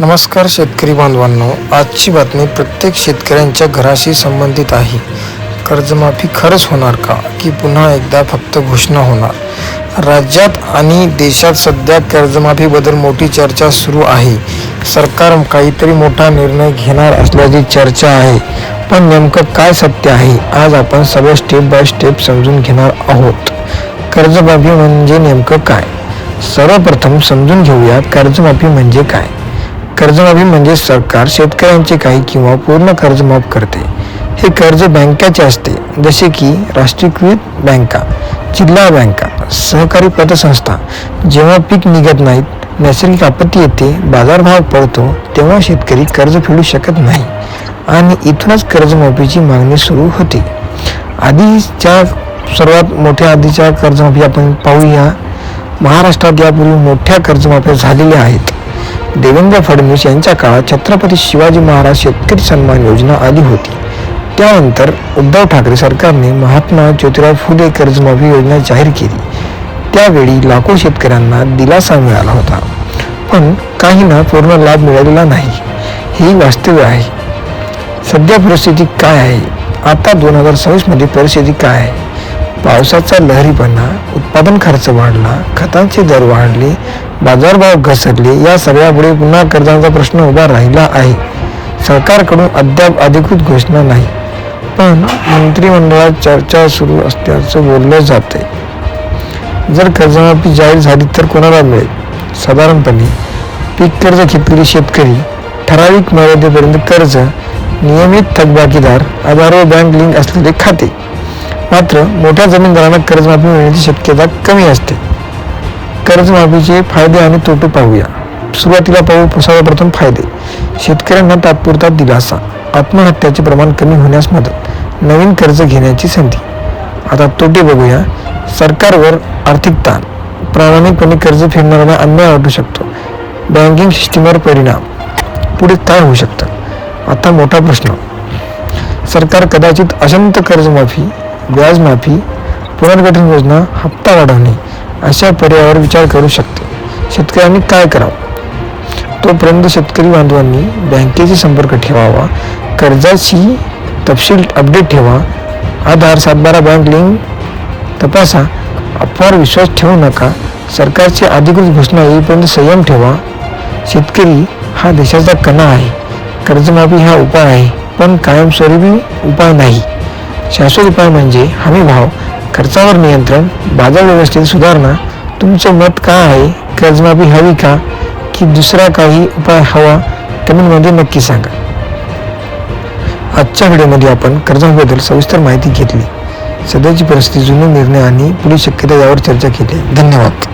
नमस्कार शेतकरी बांधवांनो, आजची बातमी प्रत्येक शेतकऱ्यांच्या घराशी संबंधित आहे. कर्जमाफी खरंच होणार का, की पुन्हा एकदा फक्त घोषणा होणार? राज्यात आणि देशात सध्या कर्जमाफीबद्दल मोठी चर्चा सुरू आहे. सरकार काहीतरी मोठा निर्णय घेणार असल्याची चर्चा आहे, पण नेमकं काय सत्य आहे आज आपण सगळं स्टेप बाय स्टेप समजून घेणार आहोत. कर्जमाफी म्हणजे नेमकं काय? सर्वप्रथम समजून घेऊया कर्जमाफी म्हणजे काय. कर्जमाफी म्हणजे सरकार शेतकऱ्यांचे काही किंवा पूर्ण कर्ज माफ करते. हे कर्ज बँकेचे असते, जसे की राष्ट्रीयकृत बँका, जिल्हा बँका, सहकारी पतसंस्था. जेव्हा पीक निघत नाहीत, नैसर्गिक आपत्ती येते, बाजारभाव पडतो, तेव्हा शेतकरी कर्ज फेडू शकत नाही आणि इथूनच कर्जमाफीची मागणी सुरू होते. आधीच्या सर्वात मोठ्या आधीच्या कर्जमाफी आपण पाहूया. महाराष्ट्रात यापूर्वी मोठ्या कर्जमाफ्या झालेल्या आहेत. देवेंद्र फडणवीस यांच्या काळात छत्रपती शिवाजी महाराज शेतकरी सन्मान योजना आली होती. त्यानंतर उद्धव ठाकरे सरकारने महात्मा ज्योतिराव फुले कर्जमाफी योजना जाहीर केली. त्यावेळी लाखो शेतकऱ्यांना दिलासा मिळाला होता, पण काहींना पूर्ण लाभ मिळालेला नाही. ही वास्तव आहे. सध्या परिस्थिती काय आहे? आता 2026 परिस्थिती काय आहे? पावसाचा लहरीपणा, उत्पादन खर्च वाढला, खतांचे दर वाढले, बाजारभाव घसरले. या सगळ्यामुळे पुन्हा कर्जाचा प्रश्न उभा राहिला आहे. सरकारकडून अद्याप अधिकृत घोषणा नाही, पण मंत्रिमंडळात चर्चा सुरू असल्याचं बोललं जातंय. जर कर्जमाफी जाहीर झाली तर कोणाला मिळेल? साधारणपणे पीक कर्ज घेतलेले शेतकरी, ठराविक मर्यादेपर्यंत कर्ज, नियमित थकबाकीदार, आधार व बँक लिंक असलेले खाते. मात्र मोठ्या जमीनदारांना कर्जमाफी मिळण्याची शक्यता कमी असते. कर्जमाफीचे फायदे आणि तोटे पाहूया. सुरुवातीला पाहू सर्वप्रथम फायदे. शेतकऱ्यांना तात्पुरता दिलासा, आत्महत्याचे प्रमाण कमी होण्यास मदत, नवीन कर्ज घेण्याची संधी. आता तोटे बघूया. सरकारवर आर्थिक ताण, प्रामाणिकपणे कर्ज फेडणाऱ्यांना अन्याय वाटू शकतो. बँकिंग सिस्टीमवर परिणाम, पुढे काय होऊ शकतं? आता मोठा प्रश्न. सरकार कदाचित अशंत कर्जमाफी, व्याजमाफी, पुनर्गठन योजना, हप्ता वाढवणे अशा पर्यायावर विचार करू शकते. शेतकऱ्यांनी काय करावं? तोपर्यंत शेतकरी बांधवांनी बँकेशी संपर्क ठेवावा, कर्जाची तपशील अपडेट ठेवा, आधार, 7/12 बँक लिंक तपासा, अफवावर विश्वास ठेवू नका. सरकारची अधिकृत घोषणा येईपर्यंत संयम ठेवा. शेतकरी हा देशाचा कणा आहे. कर्जमाफी हा उपाय आहे, पण कायमस्वरूपी उपाय नाही. शाश्वत उपाय म्हणजे हमी भाव, खर्चावर नियंत्रण, बाजार व्यवस्थेत सुधारणा. तुमचं मत काय आहे? कर्जमाफी हवी का, की दुसरा काही उपाय हवा? कमेंटमध्ये नक्की सांगा. आजच्या व्हिडिओमध्ये आपण कर्जमाफीबद्दल सविस्तर माहिती घेतली. सध्याची परिस्थिती, जुने निर्णय आणि पुढील शक्यता यावर चर्चा केली. धन्यवाद.